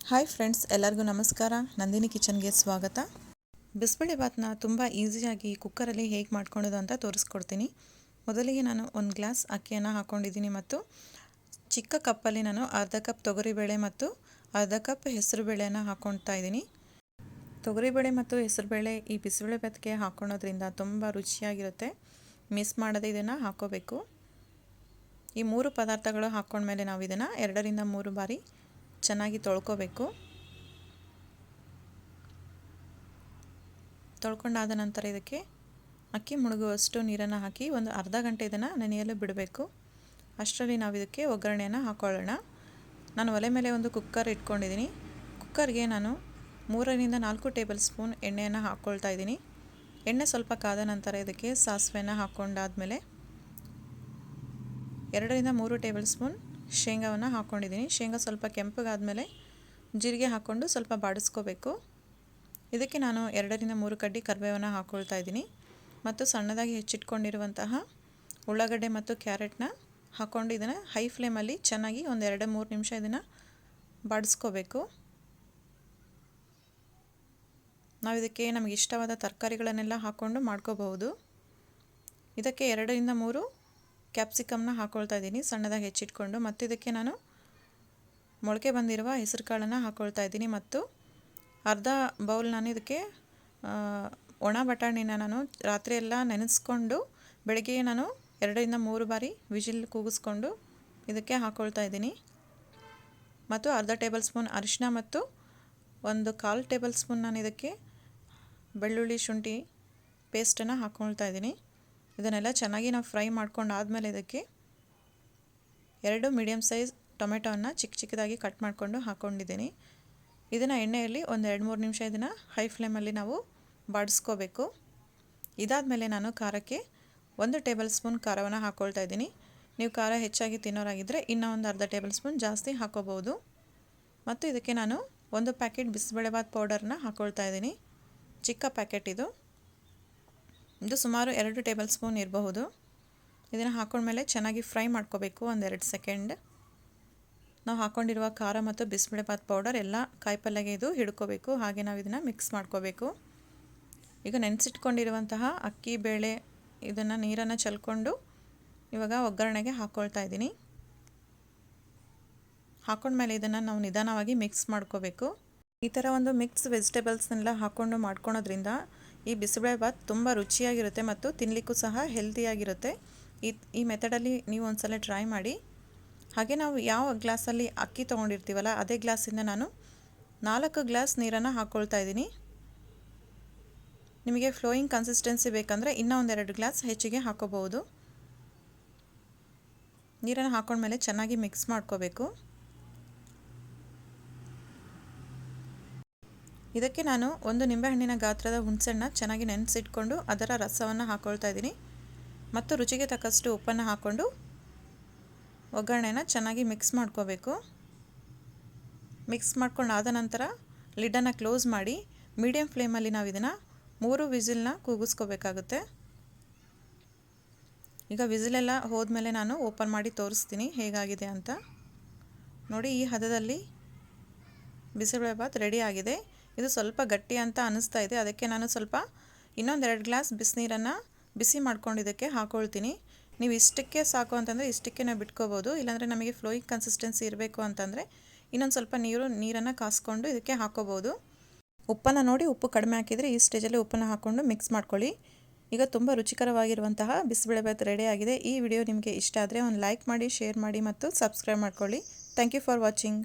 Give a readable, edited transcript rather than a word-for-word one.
Hi friends, ಎಲ್ಲರಿಗೂ ನಮಸ್ಕಾರ. ನಂದಿನಿ ಕಿಚನ್ಗೆ ಸ್ವಾಗತ. ಬಿಸಿಬೇಳೆ ಭಾತನ ತುಂಬ ಈಸಿಯಾಗಿ ಕುಕ್ಕರಲ್ಲಿ ಹೇಗೆ ಮಾಡ್ಕೊಳ್ಳೋದು ಅಂತ ತೋರಿಸ್ಕೊಡ್ತೀನಿ. ಮೊದಲಿಗೆ ನಾನು ಒಂದು ಗ್ಲಾಸ್ ಅಕ್ಕಿಯನ್ನು ಹಾಕ್ಕೊಂಡಿದ್ದೀನಿ ಮತ್ತು ಚಿಕ್ಕ ಕಪ್ಪಲ್ಲಿ ನಾನು ಅರ್ಧ ಕಪ್ ತೊಗರಿಬೇಳೆ ಮತ್ತು ಅರ್ಧ ಕಪ್ ಹೆಸರುಬೇಳೆಯನ್ನು ಹಾಕ್ಕೊಳ್ತಾ ಇದ್ದೀನಿ. ತೊಗರಿಬೇಳೆ ಮತ್ತು ಹೆಸರುಬೇಳೆ ಈ ಬಿಸಿಬೇಳೆ ಭಾತಿಗೆ ಹಾಕ್ಕೊಳ್ಳೋದ್ರಿಂದ ತುಂಬ ರುಚಿಯಾಗಿರುತ್ತೆ. ಮಿಸ್ ಮಾಡದೆ ಇದನ್ನು ಹಾಕ್ಕೋಬೇಕು. ಈ ಮೂರು ಪದಾರ್ಥಗಳು ಹಾಕ್ಕೊಂಡ್ಮೇಲೆ ನಾವು ಇದನ್ನು 2 ರಿಂದ 3 ಬಾರಿ ಚೆನ್ನಾಗಿ ತೊಳ್ಕೊಬೇಕು. ತೊಳ್ಕೊಂಡಾದ ನಂತರ ಇದಕ್ಕೆ ಅಕ್ಕಿ ಮುಳುಗುವಷ್ಟು ನೀರನ್ನು ಹಾಕಿ ಒಂದು ಅರ್ಧ ಗಂಟೆ ಇದನ್ನು ನೆನೆಯಲು ಬಿಡಬೇಕು. ಅಷ್ಟರಲ್ಲಿ ನಾವು ಇದಕ್ಕೆ ಒಗ್ಗರಣೆಯನ್ನು ಹಾಕ್ಕೊಳ್ಳೋಣ. ನಾನು ಒಲೆ ಮೇಲೆ ಒಂದು ಕುಕ್ಕರ್ ಇಟ್ಕೊಂಡಿದ್ದೀನಿ. ಕುಕ್ಕರ್ಗೆ ನಾನು 3 ರಿಂದ 4 ಟೇಬಲ್ ಸ್ಪೂನ್ ಎಣ್ಣೆಯನ್ನು ಹಾಕ್ಕೊಳ್ತಾ ಇದ್ದೀನಿ. ಎಣ್ಣೆ ಸ್ವಲ್ಪ ಕಾದ ನಂತರ ಇದಕ್ಕೆ ಸಾಸಿವೆಯನ್ನು ಹಾಕ್ಕೊಂಡಾದಮೇಲೆ 2 ರಿಂದ 3 ಟೇಬಲ್ ಸ್ಪೂನ್ ಶೇಂಗಾವನ್ನು ಹಾಕ್ಕೊಂಡಿದ್ದೀನಿ. ಶೇಂಗಾ ಸ್ವಲ್ಪ ಕೆಂಪಗಾದಮೇಲೆ ಜೀರಿಗೆ ಹಾಕ್ಕೊಂಡು ಸ್ವಲ್ಪ ಬಾಡಿಸ್ಕೋಬೇಕು. ಇದಕ್ಕೆ ನಾನು 2 ರಿಂದ 3 ಕಡ್ಡಿ ಕರಿಬೇವನ್ನು ಹಾಕ್ಕೊಳ್ತಾ ಇದ್ದೀನಿ ಮತ್ತು ಸಣ್ಣದಾಗಿ ಹೆಚ್ಚಿಟ್ಕೊಂಡಿರುವಂತಹ ಉಳ್ಳಾಗಡ್ಡೆ ಮತ್ತು ಕ್ಯಾರೆಟ್ನ ಹಾಕ್ಕೊಂಡು ಇದನ್ನು ಹೈ ಫ್ಲೇಮಲ್ಲಿ ಚೆನ್ನಾಗಿ ಒಂದು 2-3 ನಿಮಿಷ ಇದನ್ನು ಬಾಡಿಸ್ಕೋಬೇಕು. ನಾವು ಇದಕ್ಕೆ ನಮಗೆ ಇಷ್ಟವಾದ ತರಕಾರಿಗಳನ್ನೆಲ್ಲ ಹಾಕ್ಕೊಂಡು ಮಾಡ್ಕೋಬಹುದು. ಇದಕ್ಕೆ 2 ರಿಂದ 3 ಕ್ಯಾಪ್ಸಿಕಮ್ನ ಹಾಕ್ಕೊಳ್ತಾ ಇದ್ದೀನಿ ಸಣ್ಣದಾಗಿ ಹೆಚ್ಚಿಟ್ಕೊಂಡು. ಮತ್ತು ಇದಕ್ಕೆ ನಾನು ಮೊಳಕೆ ಬಂದಿರುವ ಹೆಸರು ಕಾಳನ್ನು ಹಾಕ್ಕೊಳ್ತಾ ಇದ್ದೀನಿ ಮತ್ತು ಅರ್ಧ ಬೌಲ್ ನಾನು ಇದಕ್ಕೆ ಒಣ ಬಟಾಣಿನ ನಾನು ರಾತ್ರಿ ಎಲ್ಲ ನೆನೆಸ್ಕೊಂಡು ಬೆಳಗ್ಗೆ ನಾನು 2 ರಿಂದ 3 ಬಾರಿ ವಿಜಿಲ್ ಕೂಗಿಸ್ಕೊಂಡು ಇದಕ್ಕೆ ಹಾಕ್ಕೊಳ್ತಾ ಇದ್ದೀನಿ. ಮತ್ತು ಅರ್ಧ ಟೇಬಲ್ ಸ್ಪೂನ್ ಅರಿಶಿನ ಮತ್ತು 1/4 ಟೇಬಲ್ ಸ್ಪೂನ್ ನಾನು ಇದಕ್ಕೆ ಬೆಳ್ಳುಳ್ಳಿ ಶುಂಠಿ ಪೇಸ್ಟನ್ನು ಹಾಕ್ಕೊಳ್ತಾ ಇದ್ದೀನಿ. ಇದನ್ನೆಲ್ಲ ಚೆನ್ನಾಗಿ ನಾವು ಫ್ರೈ ಮಾಡ್ಕೊಂಡು ಆದಮೇಲೆ ಇದಕ್ಕೆ 2 ಮೀಡಿಯಮ್ ಸೈಜ್ ಟೊಮೆಟೊವನ್ನು ಚಿಕ್ಕ ಚಿಕ್ಕದಾಗಿ ಕಟ್ ಮಾಡಿಕೊಂಡು ಹಾಕ್ಕೊಂಡಿದ್ದೀನಿ. ಇದನ್ನು ಎಣ್ಣೆಯಲ್ಲಿ ಒಂದು 2-3 ನಿಮಿಷ ಇದನ್ನು ಹೈ ಫ್ಲೇಮಲ್ಲಿ ನಾವು ಬಾಡಿಸ್ಕೋಬೇಕು. ಇದಾದಮೇಲೆ ನಾನು ಖಾರಕ್ಕೆ 1 ಟೇಬಲ್ ಸ್ಪೂನ್ ಖಾರವನ್ನು ಹಾಕ್ಕೊಳ್ತಾ ಇದ್ದೀನಿ. ನೀವು ಖಾರ ಹೆಚ್ಚಾಗಿ ತಿನ್ನೋರಾಗಿದ್ದರೆ ಇನ್ನೂ ಒಂದು ಅರ್ಧ ಟೇಬಲ್ ಸ್ಪೂನ್ ಜಾಸ್ತಿ ಹಾಕ್ಕೋಬೋದು. ಮತ್ತು ಇದಕ್ಕೆ ನಾನು 1 ಪ್ಯಾಕೆಟ್ ಬಿಸಿಬೇಳೆಭಾತ್ ಪೌಡರ್ನ ಹಾಕ್ಕೊಳ್ತಾ ಇದ್ದೀನಿ. ಚಿಕ್ಕ ಪ್ಯಾಕೆಟ್ ಇದು ಸುಮಾರು 2 ಟೇಬಲ್ ಸ್ಪೂನ್ ಇರಬಹುದು. ಇದನ್ನು ಹಾಕ್ಕೊಂಡ್ಮೇಲೆ ಚೆನ್ನಾಗಿ ಫ್ರೈ ಮಾಡ್ಕೋಬೇಕು 1-2 ಸೆಕೆಂಡ್. ನಾವು ಹಾಕ್ಕೊಂಡಿರುವ ಖಾರ ಮತ್ತು ಬಿಸಿಬೇಳೆಭಾತ್ ಪೌಡರ್ ಎಲ್ಲ ಕಾಯಿಪಲ್ಯಗೆ ಇದು ಹಿಡ್ಕೋಬೇಕು. ಹಾಗೆ ನಾವು ಇದನ್ನು ಮಿಕ್ಸ್ ಮಾಡ್ಕೋಬೇಕು. ಈಗ ನೆನೆಸಿಟ್ಕೊಂಡಿರುವಂತಹ ಅಕ್ಕಿ ಬೇಳೆ ಇದನ್ನು ನೀರನ್ನು ಚೆಲ್ಕೊಂಡು ಇವಾಗ ಒಗ್ಗರಣೆಗೆ ಹಾಕ್ಕೊಳ್ತಾ ಇದ್ದೀನಿ. ಹಾಕ್ಕೊಂಡ್ಮೇಲೆ ಇದನ್ನು ನಾವು ನಿಧಾನವಾಗಿ ಮಿಕ್ಸ್ ಮಾಡ್ಕೋಬೇಕು. ಈ ಥರ ಒಂದು ಮಿಕ್ಸ್ ವೆಜಿಟೇಬಲ್ಸ್ನೆಲ್ಲ ಹಾಕ್ಕೊಂಡು ಮಾಡ್ಕೊಳೋದ್ರಿಂದ ಈ ಬಿಸಿಬೇಳೆಭಾತ್ ತುಂಬ ರುಚಿಯಾಗಿರುತ್ತೆ ಮತ್ತು ತಿನ್ನಲಿಕ್ಕೂ ಸಹ ಹೆಲ್ತಿಯಾಗಿರುತ್ತೆ. ಈ ಮೆಥಡಲ್ಲಿ ನೀವು ಒಂದ್ಸಲ ಟ್ರೈ ಮಾಡಿ. ಹಾಗೆ ನಾವು ಯಾವ ಗ್ಲಾಸಲ್ಲಿ ಅಕ್ಕಿ ತೊಗೊಂಡಿರ್ತೀವಲ್ಲ ಅದೇ ಗ್ಲಾಸಿಂದ ನಾನು 4 ಗ್ಲಾಸ್ ನೀರನ್ನು ಹಾಕ್ಕೊಳ್ತಾ ಇದ್ದೀನಿ. ನಿಮಗೆ ಫ್ಲೋಯಿಂಗ್ ಕನ್ಸಿಸ್ಟೆನ್ಸಿ ಬೇಕಂದರೆ ಇನ್ನೂ 1-2 ಗ್ಲಾಸ್ ಹೆಚ್ಚಿಗೆ ಹಾಕ್ಕೋಬಹುದು. ನೀರನ್ನು ಹಾಕ್ಕೊಂಡ್ಮೇಲೆ ಚೆನ್ನಾಗಿ ಮಿಕ್ಸ್ ಮಾಡ್ಕೋಬೇಕು. ಇದಕ್ಕೆ ನಾನು 1 ನಿಂಬೆಹಣ್ಣಿನ ಗಾತ್ರದ ಹುಣಸೆಹಣ್ಣು ಚೆನ್ನಾಗಿ ನೆನೆಸಿಟ್ಕೊಂಡು ಅದರ ರಸವನ್ನು ಹಾಕ್ಕೊಳ್ತಾ ಇದ್ದೀನಿ ಮತ್ತು ರುಚಿಗೆ ತಕ್ಕಷ್ಟು ಉಪ್ಪನ್ನು ಹಾಕ್ಕೊಂಡು ಒಗ್ಗರಣೆನ ಚೆನ್ನಾಗಿ ಮಿಕ್ಸ್ ಮಾಡ್ಕೋಬೇಕು. ಮಿಕ್ಸ್ ಮಾಡ್ಕೊಂಡಾದ ನಂತರ ಲಿಡ್ಡನ್ನು ಕ್ಲೋಸ್ ಮಾಡಿ ಮೀಡಿಯಮ್ ಫ್ಲೇಮಲ್ಲಿ ನಾವು ಇದನ್ನು 3 ವಿಸಿಲ್ನ ಕೂಗಿಸ್ಕೋಬೇಕಾಗುತ್ತೆ. ಈಗ ವಿಸಿಲೆಲ್ಲ ಹೋದ್ಮೇಲೆ ನಾನು ಓಪನ್ ಮಾಡಿ ತೋರಿಸ್ತೀನಿ ಹೇಗಾಗಿದೆ ಅಂತ. ನೋಡಿ, ಈ ಹದದಲ್ಲಿ ಬಿಸಿಬೇಳೆಭಾತ್ ರೆಡಿ ಆಗಿದೆ. ಇದು ಸ್ವಲ್ಪ ಗಟ್ಟಿ ಅಂತ ಅನ್ನಿಸ್ತಾ ಇದೆ. ಅದಕ್ಕೆ ನಾನು ಸ್ವಲ್ಪ ಇನ್ನೊಂದು 2 ಗ್ಲಾಸ್ ಬಿಸಿನೀರನ್ನು ಬಿಸಿ ಮಾಡ್ಕೊಂಡು ಇದಕ್ಕೆ ಹಾಕ್ಕೊಳ್ತೀನಿ. ನೀವು ಇಷ್ಟಕ್ಕೆ ಸಾಕು ಅಂತಂದರೆ ಇಷ್ಟಕ್ಕೆ ನಾವು ಬಿಟ್ಕೋಬೋದು. ಇಲ್ಲಾಂದರೆ ನಮಗೆ ಫ್ಲೋಯಿಂಗ್ ಕನ್ಸಿಸ್ಟೆನ್ಸಿ ಇರಬೇಕು ಅಂತಂದರೆ ಇನ್ನೊಂದು ಸ್ವಲ್ಪ ನೀರನ್ನು ಕಾಸ್ಕೊಂಡು ಇದಕ್ಕೆ ಹಾಕ್ಕೋಬೋದು. ಉಪ್ಪನ್ನು ನೋಡಿ, ಉಪ್ಪು ಕಡಿಮೆ ಹಾಕಿದರೆ ಈ ಸ್ಟೇಜಲ್ಲಿ ಉಪ್ಪನ್ನು ಹಾಕ್ಕೊಂಡು ಮಿಕ್ಸ್ ಮಾಡ್ಕೊಳ್ಳಿ. ಈಗ ತುಂಬ ರುಚಿಕರವಾಗಿರುವಂತಹ ಬಿಸಿಬೇಳೆಭಾತ್ ರೆಡಿ ಆಗಿದೆ. ಈ ವಿಡಿಯೋ ನಿಮಗೆ ಇಷ್ಟ ಆದರೆ ಒಂದು ಲೈಕ್ ಮಾಡಿ, ಶೇರ್ ಮಾಡಿ ಮತ್ತು ಸಬ್ಸ್ಕ್ರೈಬ್ ಮಾಡ್ಕೊಳ್ಳಿ. Thank you for watching.